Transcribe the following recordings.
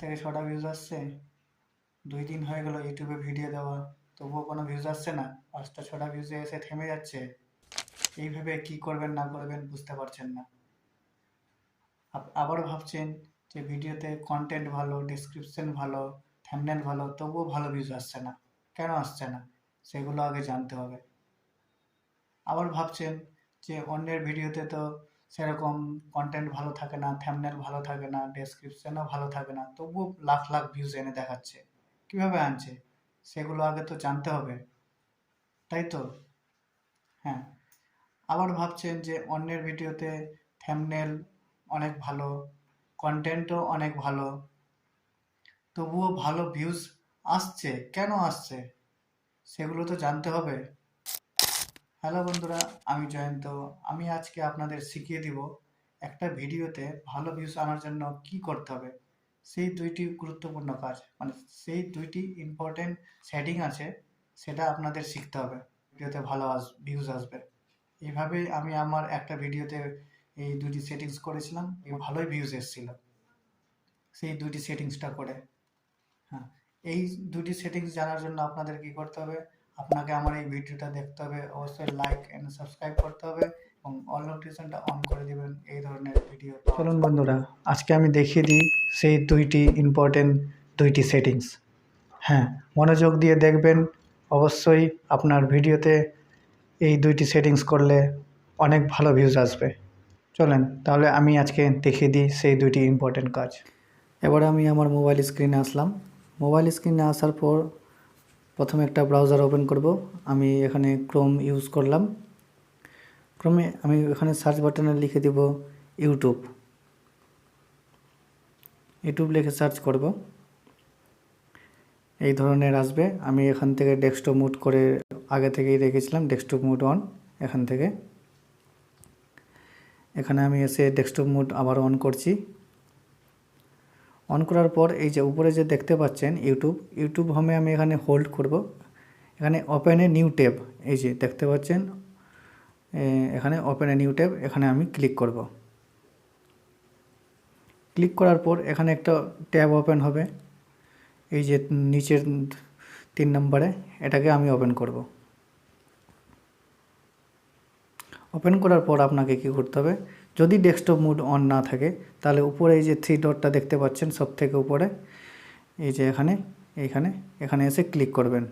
থেকে 6টা ভিউজ আসছে। 2 দিন হয়ে গেল ইউটিউবে ভিডিও দেওয়া, তবুও কোনো ভিউজ আসছে না। 5টা 6টা ভিউজে এসে থেমে যাচ্ছে। এইভাবে কি করবেন না করবেন বুঝতে পারছেন না। আবারও ভাবছেন যে ভিডিওতে কন্টেন্ট ভালো, ডেসক্রিপশন ভালো, থাম্বনেল ভালো, তবুও ভালো ভিউজ আসছে না। কেন আসছে না সেগুলো আগে জানতে হবে। আবার ভাবছেন যে অন্যের ভিডিওতে তো সেরকম কন্টেন্ট ভালো থাকে না, থাম্বনেল ভালো থাকে না, ডেসক্রিপশনও ভালো থাকে না, তবুও লাখ লাখ ভিউজ এনে দেখাচ্ছে। কিভাবে আনছে সেগুলো আগে তো জানতে হবে, তাই তো? হ্যাঁ। আবার ভাবছেন যে অন্যের ভিডিওতে থাম্বনেল অনেক ভালো, কন্টেন্টও অনেক ভালো, তবুও ভালো ভিউজ আসছে। কেন আসছে সেগুলো তো জানতে হবে। হ্যালো বন্ধুরা, আমি জয়ন্ত। আমি আজকে আপনাদের শিখিয়ে দিব একটা ভিডিওতে ভালো ভিউজ আনার জন্য কি করতে হবে। সেই 2টি গুরুত্বপূর্ণ কাজ, মানে সেই 2টি ইম্পর্টেন্ট সেটিং আছে, সেটা আপনাদের শিখতে হবে। ভিডিওতে ভালো ভিউজ আসবে। এইভাবেই আমি আমার একটা ভিডিওতে এই 2টি সেটিংস করেছিলাম, ভালোই ভিউজ এসেছিল সেই 2টি সেটিংসটা করে। হ্যাঁ, এই 2টি সেটিংস জানার জন্য আপনাদের কি করতে হবে? আপনাকে আমার এই ভিডিওটা দেখতে হবে, অবশ্যই লাইক এন্ড সাবস্ক্রাইব করতে হবে এবং অল নোটিফিকেশনটা অন করে দিবেন এই ধরনের ভিডিও। চলুন বন্ধুরা, আজকে আমি দেখিয়ে দিই সেই 2টি ইম্পর্টেন্ট 2টি সেটিংস। হ্যাঁ, মনোযোগ দিয়ে দেখবেন। অবশ্যই আপনার ভিডিওতে এই 2টি সেটিংস করলে অনেক ভালো ভিউজ আসবে। চলেন তাহলে আমি আজকে দেখিয়ে দিই সেই 2টি ইম্পর্টেন্ট কাজ। এবারে আমি আমার মোবাইল স্ক্রিনে আসলাম। মোবাইল স্ক্রিনে আসার পর প্রথমে একটা ব্রাউজার ওপেন করব। আমি এখানে ক্রোম ইউজ করলাম। ক্রোমে আমি এখানে সার্চ বাটনে লিখে দেব ইউটিউব। ইউটিউব লিখে সার্চ করব, এই ধরনের আসবে। আমি এখান থেকে ডেস্কটপ মোড করে আগে থেকেই রেখেছিলাম, ডেস্কটপ মোড অন। এখান থেকে এখানে আমি এসে ডেস্কটপ মোড আবার অন করছি। অন করার পর এই যে উপরে যে দেখতে পাচ্ছেন ইউটিউব হোমে আমি এখানে হোল্ড করব। এখানে ওপেন এ নিউ ট্যাব, এই যে দেখতে পাচ্ছেন এখানে ওপেন এ নিউ ট্যাব, এখানে আমি ক্লিক করব। ক্লিক করার পর এখানে একটা ট্যাব ওপেন হবে, এই যে নিচের 3 নম্বরে, এটাকে আমি ওপেন করব। ওপেন করার পর আপনাকে কি করতে হবে, যদি ডেস্কটপ মোড অন না থাকে তাহলে উপরে এই যে 3 ডটটা দেখতে পাচ্ছেন সব থেকে উপরে, এই যে এখানে এসে ক্লিক করবেন।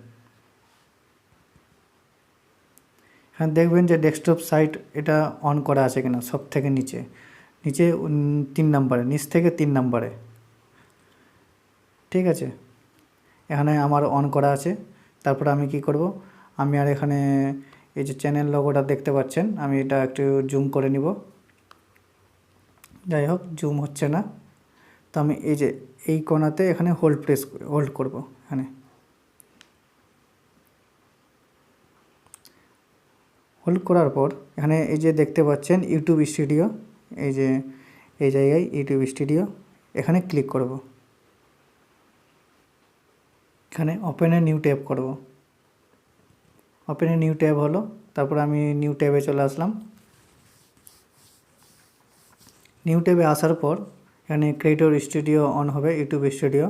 এখানে দেখবেন যে ডেস্কটপ সাইট এটা অন করা আছে কিনা, সব থেকে নিচে 3 নম্বরে, নিচ থেকে 3 নম্বরে। ঠিক আছে, এখানে আমার অন করা আছে। তারপর আমি কি করব, আমি আর এখানে এই যে চ্যানেল লোগোটা দেখতে পাচ্ছেন, আমি এটা একটু জুম করে নিব। যাই হোক, জুম হচ্ছে না, তো আমি এই যে এই কোণাতে এখানে হোল্ড করব। এখানে হোল্ড করার পর এখানে এই যে দেখতে পাচ্ছেন ইউটিউব স্টুডিও, এই যে এই জায়গায় ইউটিউব স্টুডিও, এখানে ক্লিক করব। এখানে ওপেন এ নিউ ট্যাব করব। ওপেন এ নিউ ট্যাব হলো, তারপর আমি নিউ ট্যাবে চলে আসলাম। নিউ ট্যাবে আসার পর এখানে ক্রিয়েটর স্টুডিও অন হবে, ইউটিউব স্টুডিও,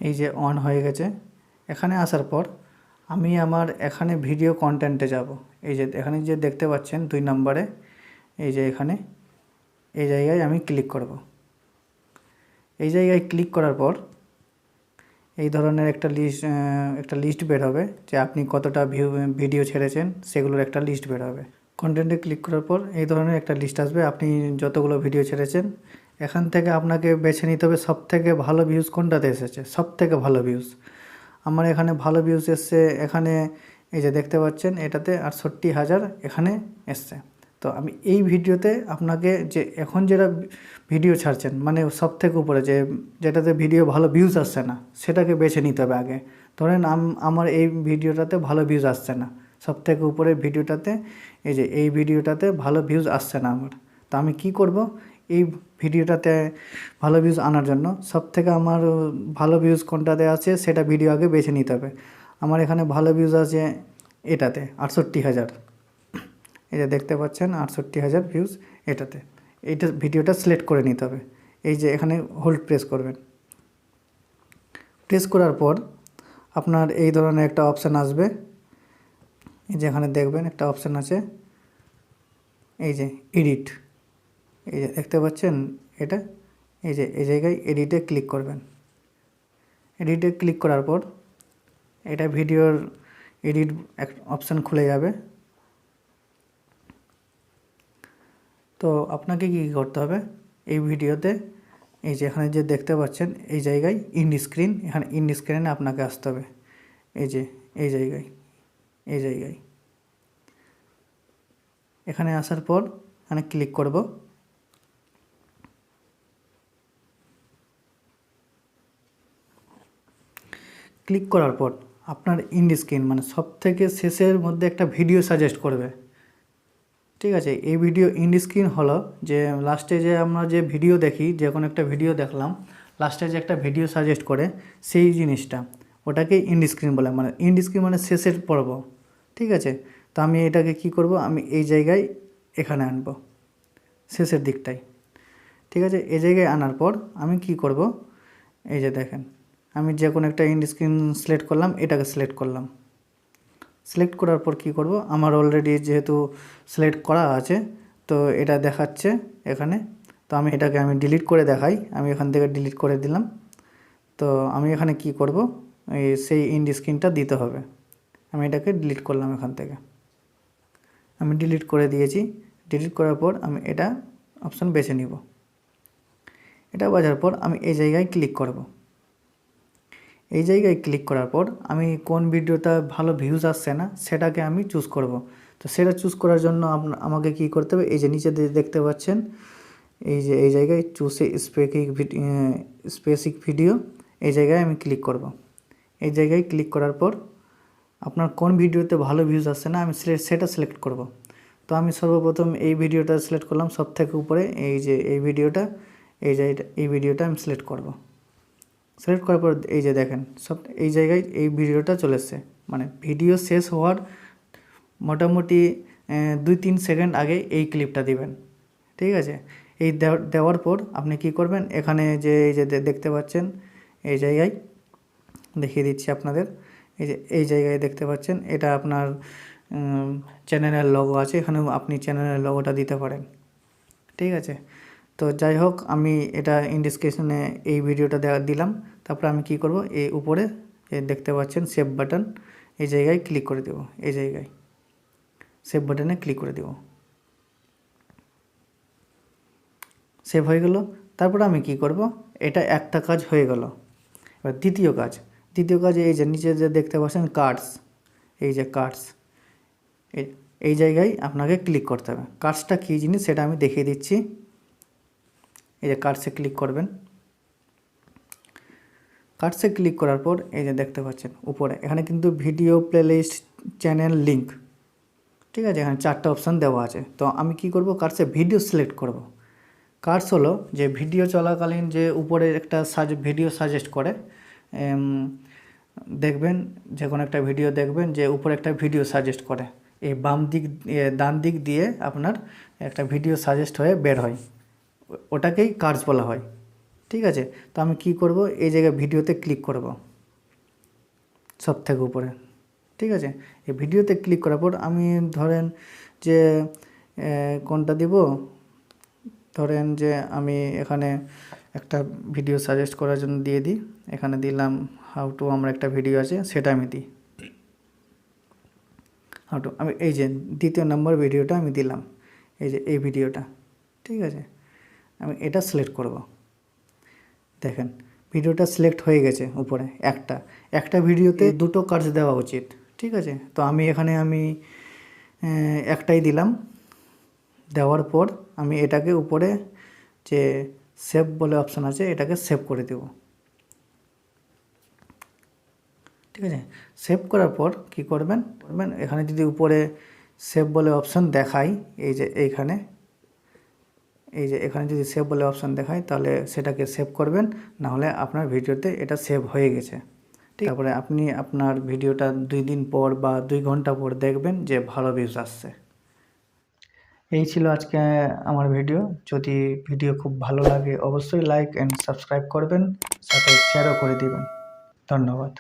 এই যে অন হয়ে গেছে। এখানে আসার পর আমি আমার এখানে ভিডিও কন্টেন্টে যাব। এই যে এখানে যে দেখতে পাচ্ছেন 2 নম্বরে, এই যে এখানে এই জায়গায় আমি ক্লিক করব। এই জায়গায় ক্লিক করার পর এই ধরনের একটা লিস্ট বের হবে যে আপনি কতটা ভিডিও ছেড়েছেন, সেগুলোর একটা লিস্ট বের হবে। কন্টেন্টে ক্লিক করার পর এই ধরনের একটা লিস্ট আসবে, আপনি যতগুলো ভিডিও ছেড়েছেন। এখান থেকে আপনাকে বেছে নিতে হবে সব থেকে ভালো ভিউজ কোনটাতে এসেছে, সব থেকে ভালো ভিউজ। আমার এখানে ভালো ভিউজ এসছে, এখানে এই যে দেখতে পাচ্ছেন এটাতে 68,000 এখানে এসছে। তো আমি এই ভিডিওতে আপনাকে যে এখন যেটা ভিডিও ছাড়ছেন, মানে সব থেকে উপরে যেটাতে ভিডিও ভালো ভিউজ আসছে না, সেটাকে বেছে নিতে হবে আগে। ধরেন আমার এই ভিডিওটাতে ভালো ভিউজ আসছে না, সব থেকে উপরে ভিডিওটাতে, এই যে এই ভিডিওটাতে ভালো ভিউজ আসছে না আমার। তো আমি কি করব, এই ভিডিওটাতে ভালো ভিউজ আনার জন্য সব থেকে আমার ভালো ভিউজ কোনটাতে আছে সেটা ভিডিও আগে বেছে নিতে হবে। আমার এখানে ভালো ভিউজ আছে এটাতে 68,000, এই যে দেখতে পাচ্ছেন 68,000 ভিউজ এটাতে। এইটা ভিডিওটা সিলেক্ট করে নিতে হবে, এই যে এখানে হোল্ড প্রেস করবেন। প্রেস করার পর আপনার এই ধরনের একটা অপশান আসবে, এই যে এখানে দেখবেন একটা অপশান আছে, এই যে এডিট, এই যে দেখতে পাচ্ছেন এটা, এই যে এই জায়গায় এডিটে ক্লিক করবেন। এডিটে ক্লিক করার পর এটা ভিডিওর এডিট এক অপশান খুলে যাবে। তো আপনাকে কী করতে হবে, এই ভিডিওতে এই যে এখানে যে দেখতে পাচ্ছেন এই জায়গায় ইন্ড স্ক্রিন, এখানে ইন্ড স্ক্রিনে আপনাকে আসতে হবে, এই যে এই জায়গায়, এই জায়গায় এখানে আসার পর এখানে ক্লিক করব। ক্লিক করার পর আপনার ইন্ড স্ক্রিন মানে সব থেকে শেষের মধ্যে একটা ভিডিও সাজেস্ট করবে, ঠিক আছে। এই ভিডিও ইন্ড স্ক্রিন হলো যে লাস্টে যে আমরা যে ভিডিও দেখি, যে কোনো একটা ভিডিও দেখলাম, লাস্টে যে একটা ভিডিও সাজেস্ট করে সেই জিনিসটা, ওটাকে ইন্ড স্ক্রিন বলে, মানে ইন্ড স্ক্রিন মানে শেষের পর্ব, ঠিক আছে। তো আমি এটাকে কি করব, আমি এই জায়গায় এখানে আনবো শেষের দিকটায়, ঠিক আছে। এই জায়গায় আনার পর আমি কি করব, এই যে দেখেন আমি যে কোনো একটা ইন্ড স্ক্রিন সিলেক্ট করলাম, এটাকে সিলেক্ট করলাম। সিলেক্ট করার পর কি করব, আমার অলরেডি যেহেতু সিলেক্ট করা আছে তো এটা দেখাচ্ছে এখানে, তো আমি এটাকে আমি ডিলিট করে দেখাই, আমি এখান থেকে ডিলিট করে দিলাম। তো আমি এখানে কি করব, এই সেই ইন্ড স্ক্রিনটা দিতে হবে, আমি এটাকে ডিলিট করলাম এখান থেকে, আমি ডিলিট করে দিয়েছি। ডিলিট করার পর আমি এটা অপশান বেছে নিব। এটা বাজার পর আমি এই জায়গায় ক্লিক করব। এই জায়গায় ক্লিক করার পর আমি কোন ভিডিওটা ভালো ভিউজ আসছে না সেটাকে আমি চুজ করব। তো সেটা চুজ করার জন্য আমাকে কি করতে হবে, এই যে নিচে দেখতে পাচ্ছেন এই যে এই জায়গায় চুজে স্পেসিফিক ভিডিও, এই জায়গায় আমি ক্লিক করব। এই জায়গায় ক্লিক করার পর আপনার কোন ভিডিওতে ভালো ভিউজ আসছে না আমি সেটা সিলেক্ট করব। তো আমি সর্বপ্রথম এই ভিডিওটা সিলেক্ট করলাম সব থেকে উপরে, এই যে এই ভিডিওটা, এই ভিডিওটা আমি সিলেক্ট করব। সিলেক্ট করার পর এই যে দেখেন সব এই জায়গায় এই ভিডিওটা চলে এসছে, মানে ভিডিও শেষ হওয়ার মোটামুটি 2-3 সেকেন্ড আগে এই ক্লিপটা দিবেন, ঠিক আছে। এই দেওয়ার পর আপনি কি করবেন, এখানে যে এই যে দেখতে পাচ্ছেন এই জায়গায় দেখিয়ে দিচ্ছি আপনাদের, এই যে এই জায়গায় দেখতে পাচ্ছেন এটা আপনার চ্যানেলের লোগো আছে, এখানে আপনি চ্যানেলের লোগোটা দিতে পারেন, ঠিক আছে। তো যাই হোক আমি এটা ইনডিসক্রিপশনে এই ভিডিওটা দিলাম। তারপর আমি কি করব, এই উপরে দেখতে পাচ্ছেন সেভ বাটন, এই জায়গায় ক্লিক করে দেব, এই জায়গায় সেভ বাটনে ক্লিক করে দেব। সেভ হয়ে গেল। তারপর আমি কি করব, এটা একটা কাজ হয়ে গেল। এবার দ্বিতীয় কাজ এই যে নিচে যে দেখতে পাচ্ছেন কার্ডস, এই যে কার্ডস, এই জায়গায় আপনাকে ক্লিক করতে হবে। কার্ডসটা কী জিনিস সেটা আমি দেখিয়ে দিচ্ছি। এই যে কার্ডসে ক্লিক করবেন। কার্ডসে ক্লিক করার পর এই যে দেখতে পাচ্ছেন উপরে এখানে কিন্তু ভিডিও প্লেলিস্ট চ্যানেল লিঙ্ক, ঠিক আছে, এখানে 4টা অপশান দেওয়া আছে। তো আমি কি করব, কার্ডসে ভিডিও সিলেক্ট করব। কার্ডস হলো যে ভিডিও চলাকালীন যে উপরে একটা ভিডিও সাজেস্ট করে, দেখবেন যে কোনো একটা ভিডিও দেখবেন যে উপরে একটা ভিডিও সাজেস্ট করে, এই ডান দিক দিয়ে আপনার একটা ভিডিও সাজেস্ট হয়ে বের হয়, ওটাকেই কার্ডস বলা হয়, ঠিক আছে। তো আমি কি করব, এই জায়গায় ভিডিওতে ক্লিক করব সব থেকে উপরে, ঠিক আছে। এই ভিডিওতে ক্লিক করার পর আমি ধরেন যে কোনটা দিব, ধরেন যে আমি এখানে একটা ভিডিও সাজেস্ট করার জন্য দিয়ে দিই, এখানে দিলাম হাউ টু, আমার একটা ভিডিও আছে সেটা আমি দিই হাউ টু। আমি এই যে 2য় নম্বর ভিডিওটা আমি দিলাম, এই যে এই ভিডিওটা, ঠিক আছে। আমি এটা সিলেক্ট করব। দেখেন ভিডিওটা সিলেক্ট হয়ে গেছে উপরে, একটা ভিডিওতে 2টো কার্ডস দেওয়া উচিত, ঠিক আছে। তো আমি এখানে একটাই দিলাম। দেওয়ার পর আমি এটাকে উপরে যে সেভ বলে অপশান আছে এটাকে সেভ করে দেব, ঠিক আছে। সেভ করার পর কি করবেন, এখানে যদি উপরে সেভ বলে অপশান দেখায়, এই যে এইখানে, এই যে এখানে যদি সেভ বলে অপশান দেখায় তাহলে সেটাকে সেভ করবেন, না হলে আপনার ভিডিওতে এটা সেভ হয়ে গেছে, ঠিক। তারপরে আপনি আপনার ভিডিওটা 2 দিন পর বা 2 ঘন্টা পর দেখবেন যে ভালো ভিউজ আসছে। এই ছিল আজকে আমার ভিডিও। যদি ভিডিও খুব ভালো লাগে অবশ্যই লাইক অ্যান্ড সাবস্ক্রাইব করবেন, সাথে শেয়ারও করে দিবেন। ধন্যবাদ।